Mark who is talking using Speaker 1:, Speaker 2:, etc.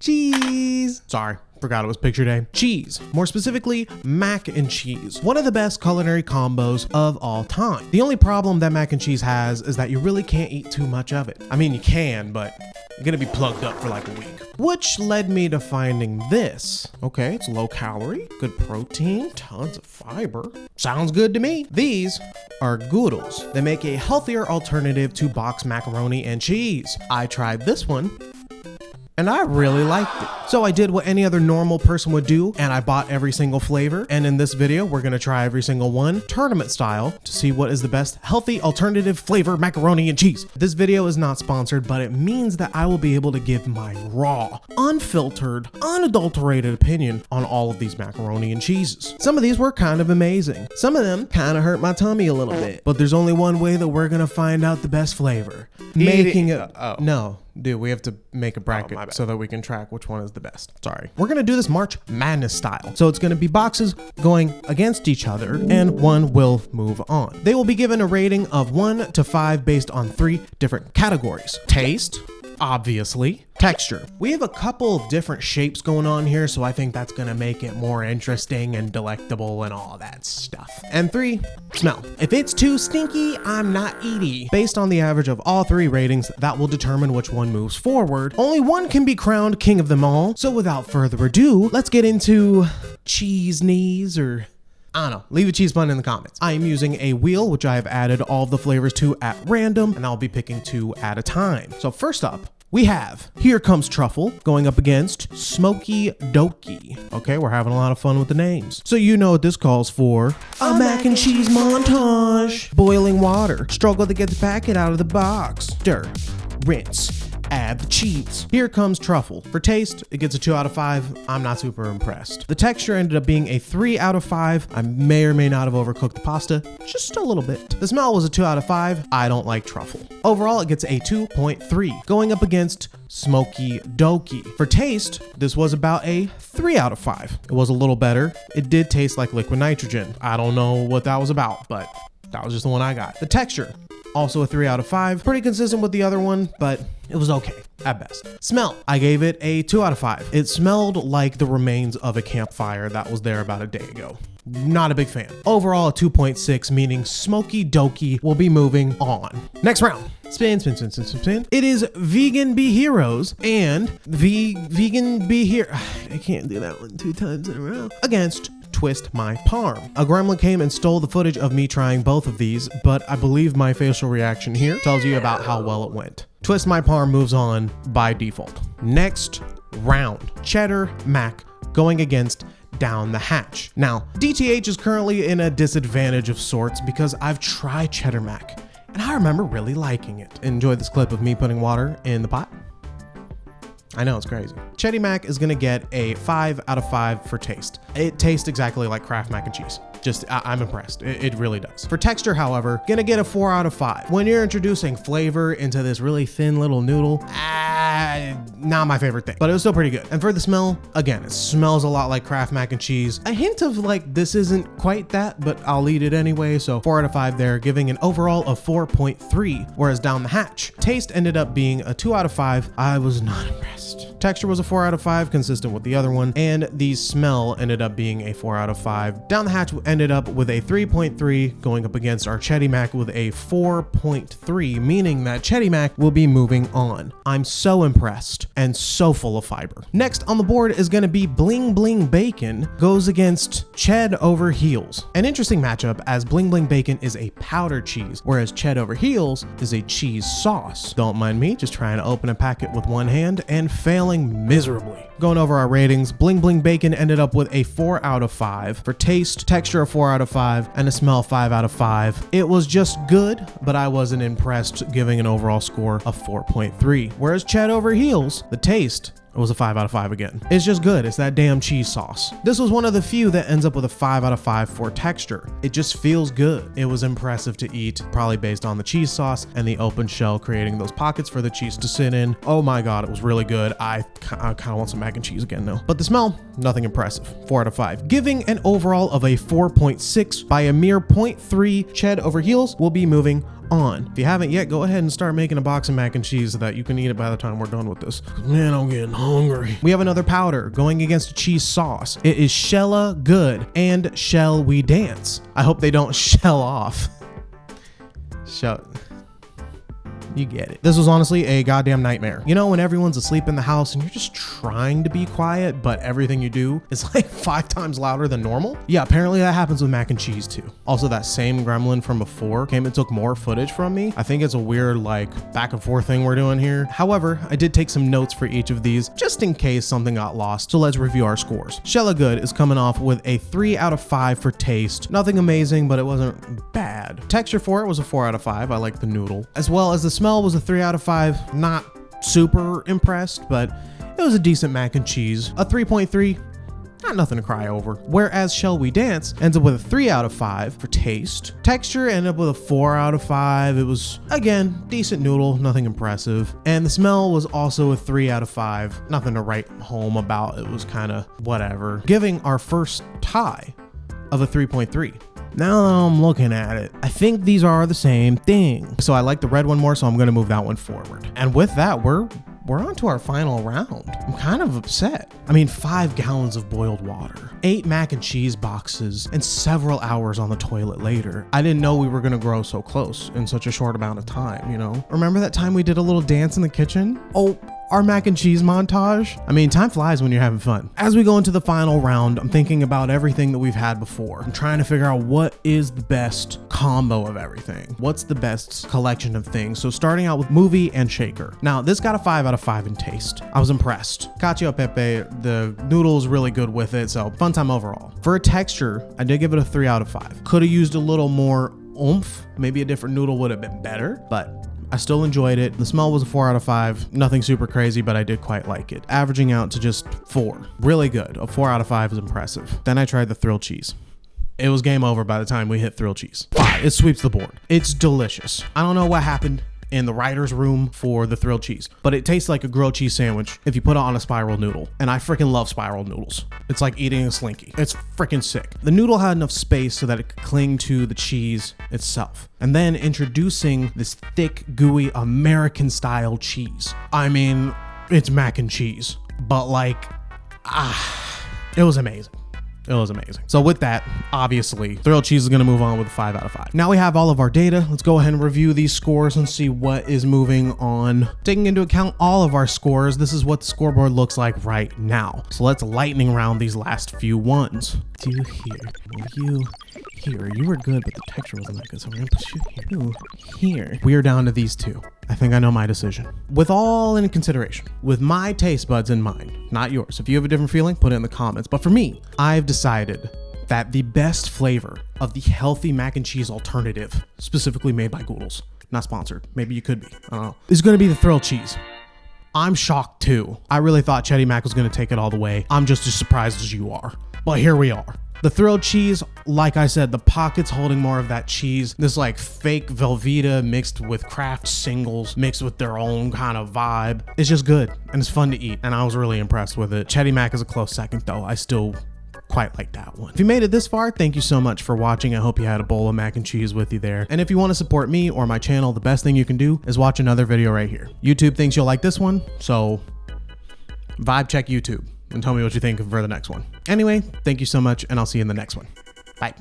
Speaker 1: cheese. Sorry. Forgot it was picture day. Cheese, more specifically, mac and cheese. One of the best culinary combos of all time. The only problem that mac and cheese has is that you really can't eat too much of it. I mean, you can, but you're gonna be plugged up for like a week. Which led me to finding this. Okay, it's low calorie, good protein, tons of fiber. Sounds good to me. These are Goodles. They make a healthier alternative to boxed macaroni and cheese. I tried this one, and I really liked it. So I did what any other normal person would do, and I bought every single flavor. And in this video, we're gonna try every single one, tournament style, to see what is the best healthy alternative flavor macaroni and cheese. This video is not sponsored, but it means that I will be able to give my raw, unfiltered, unadulterated opinion on all of these macaroni and cheeses. Some of these were kind of amazing. Some of them kind of hurt my tummy a little bit. But there's only one way that we're gonna find out the best flavor. Making it, no. Dude, we have to make a bracket so that we can track which one is the best. Sorry. We're gonna do this March Madness style. So it's gonna be boxes going against each other and one will move on. They will be given a rating of 1 to 5 based on 3 different categories. Taste, obviously. Texture. We have a couple different shapes going on here, so I think that's gonna make it more interesting and delectable and all that stuff. And 3, smell. If it's too stinky, I'm not eating. Based on the average of all 3 ratings, that will determine which one moves forward. Only one can be crowned king of them all. So without further ado, let's get into cheese knees or I don't know, leave a cheese bun in the comments. I am using a wheel, which I have added all of the flavors to at random, and I'll be picking 2 at a time. So first up, we have Here Comes Truffle going up against Smoky Dokie. Okay, we're having a lot of fun with the names. So you know what this calls for. A mac and cheese montage. Boiling water. Struggle to get the packet out of the box. Stir. Rinse. Add the cheese. Here Comes Truffle. For taste, it gets a 2 out of 5. I'm not super impressed. The texture ended up being a 3 out of 5. I may or may not have overcooked the pasta, just a little bit. The smell was a 2 out of 5. I don't like truffle. Overall, it gets a 2.3. Going up against Smoky Dokie. For taste, this was about a 3 out of 5. It was a little better. It did taste like liquid nitrogen. I don't know what that was about, but that was just the one I got. The texture, also a 3 out of 5. Pretty consistent with the other one, but it was okay at best. Smell, I gave it a 2 out of 5. It smelled like the remains of a campfire that was there about a day ago. Not a big fan. Overall, a 2.6, meaning Smoky Dokie will be moving on. Next round. Spin, spin, spin, spin, spin, spin. It is Vegan Be Heroes and Vegan Be Here. I can't do that one 2 times in a row. Against Twist My Parm. A gremlin came and stole the footage of me trying both of these, but I believe my facial reaction here tells you about how well it went. Twist My Parm moves on by default. Next round. Cheddar Mac going against Down the Hatch. Now, DTH is currently in a disadvantage of sorts because I've tried Cheddar Mac and I remember really liking it. Enjoy this clip of me putting water in the pot. I know, it's crazy. Cheddar Mac is gonna get a 5 out of 5 for taste. It tastes exactly like Kraft mac and cheese. I'm impressed. It really does. For texture, however, gonna get a 4 out of 5. When you're introducing flavor into this really thin little noodle, not my favorite thing, but it was still pretty good. And for the smell, again, it smells a lot like Kraft mac and cheese. A hint of like, this isn't quite that, but I'll eat it anyway. So 4 out of 5 there, giving an overall of 4.3, whereas Down the Hatch, taste ended up being a 2 out of 5. I was not impressed. Texture was a 4 out of 5, consistent with the other one, and the smell ended up being a 4 out of 5. Down the Hatch ended up with a 3.3, going up against our Cheddar Mac with a 4.3, meaning that Cheddar Mac will be moving on. I'm so impressed and so full of fiber. Next on the board is going to be Bling Bling Bacon goes against Ched Over Heels. An interesting matchup as Bling Bling Bacon is a powdered cheese, whereas Ched Over Heels is a cheese sauce. Don't mind me just trying to open a packet with one hand and failing miserably. Going over our ratings, Bling Bling Bacon ended up with a 4 out of 5. For taste, texture a 4 out of 5, and a smell 5 out of 5. It was just good, but I wasn't impressed, giving an overall score of 4.3. Whereas Ched Over Heels, the taste, it was a 5 out of 5 again. It's just good. It's that damn cheese sauce. This was one of the few that ends up with a 5 out of 5 for texture. It just feels good. It was impressive to eat, probably based on the cheese sauce and the open shell creating those pockets for the cheese to sit in. Oh my God, it was really good. I kind of want some mac and cheese again now. But the smell, nothing impressive. 4 out of 5. Giving an overall of a 4.6 by a mere 0.3, Ched Over Heels will be moving on. If you haven't yet, go ahead and start making a box of mac and cheese so that you can eat it by the time we're done with this. Man, I'm getting hungry. We have another powder going against a cheese sauce. It is Shella Good and Shall We Dance. I hope they don't shell off. You get it. This was honestly a goddamn nightmare. You know, when everyone's asleep in the house and you're just trying to be quiet, but everything you do is like 5 times louder than normal? Yeah, apparently that happens with mac and cheese too. Also, that same gremlin from before came and took more footage from me. I think it's a weird like back and forth thing we're doing here. However, I did take some notes for each of these just in case something got lost. So let's review our scores. Shella Good is coming off with a 3 out of 5 for taste. Nothing amazing, but it wasn't bad. Texture for it was a 4 out of 5. I like the noodle. As well as the smell was a 3 out of 5. Not super impressed, but it was a decent mac and cheese. A 3.3. Not nothing to cry over. Whereas Shall We Dance ends up with a 3 out of 5 for taste. Texture ended up with a 4 out of 5. It was, again, decent noodle, nothing impressive. And the smell was also a 3 out of 5. Nothing to write home about. It was kind of whatever. Giving our first tie of a 3.3. Now that I'm looking at it, I think these are the same thing. So I like the red one more, so I'm gonna move that one forward. And with that, we're on to our final round. I'm kind of upset. I mean, 5 gallons of boiled water, 8 mac and cheese boxes, and several hours on the toilet later. I didn't know we were gonna grow so close in such a short amount of time, you know? Remember that time we did a little dance in the kitchen? Oh, our mac and cheese montage. I mean, time flies when you're having fun. As we go into the final round, I'm thinking about everything that we've had before. I'm trying to figure out what is the best combo of everything. What's the best collection of things? So starting out with movie and shaker. Now, this got a 5 out of 5 in taste. I was impressed. Cacio pepe, the noodle's really good with it, so fun time overall. For a texture, I did give it a 3 out of 5. Could have used a little more oomph. Maybe a different noodle would have been better, but I still enjoyed it. The smell was a 4 out of 5. Nothing super crazy, but I did quite like it. Averaging out to just 4. Really good. A 4 out of 5 is impressive. Then I tried the thrilled cheese. It was game over by the time we hit thrilled cheese. 5. It sweeps the board. It's delicious. I don't know what happened in the writer's room for the thrilled cheese, but it tastes like a grilled cheese sandwich if you put it on a spiral noodle. And I freaking love spiral noodles. It's like eating a Slinky. It's freaking sick. The noodle had enough space so that it could cling to the cheese itself. And then introducing this thick, gooey American style cheese. I mean, it's mac and cheese, but like, it was amazing. It was amazing. So with that, obviously, thrilled cheese is going to move on with a 5 out of 5. Now we have all of our data. Let's go ahead and review these scores and see what is moving on. Taking into account all of our scores, this is what the scoreboard looks like right now. So let's lightning round these last few ones. You here. You were good, but the texture wasn't that good. So we're going to put you here. We are down to these 2. I think I know my decision. With all in consideration, with my taste buds in mind, not yours. If you have a different feeling, put it in the comments. But for me, I've decided that the best flavor of the healthy mac and cheese alternative, specifically made by Goodles, not sponsored, maybe you could be, I don't know, is going to be the thrilled cheese. I'm shocked too. I really thought Chetty Mac was going to take it all the way. I'm just as surprised as you are. But here we are. The thrilled cheese, like I said, the pockets holding more of that cheese. This like fake Velveeta mixed with Kraft singles, mixed with their own kind of vibe. It's just good and it's fun to eat. And I was really impressed with it. Chetty Mac is a close second though. I still quite like that one. If you made it this far, thank you so much for watching. I hope you had a bowl of mac and cheese with you there. And if you want to support me or my channel, the best thing you can do is watch another video right here. YouTube thinks you'll like this one, so vibe check YouTube and tell me what you think for the next one. Anyway, thank you so much, and I'll see you in the next one.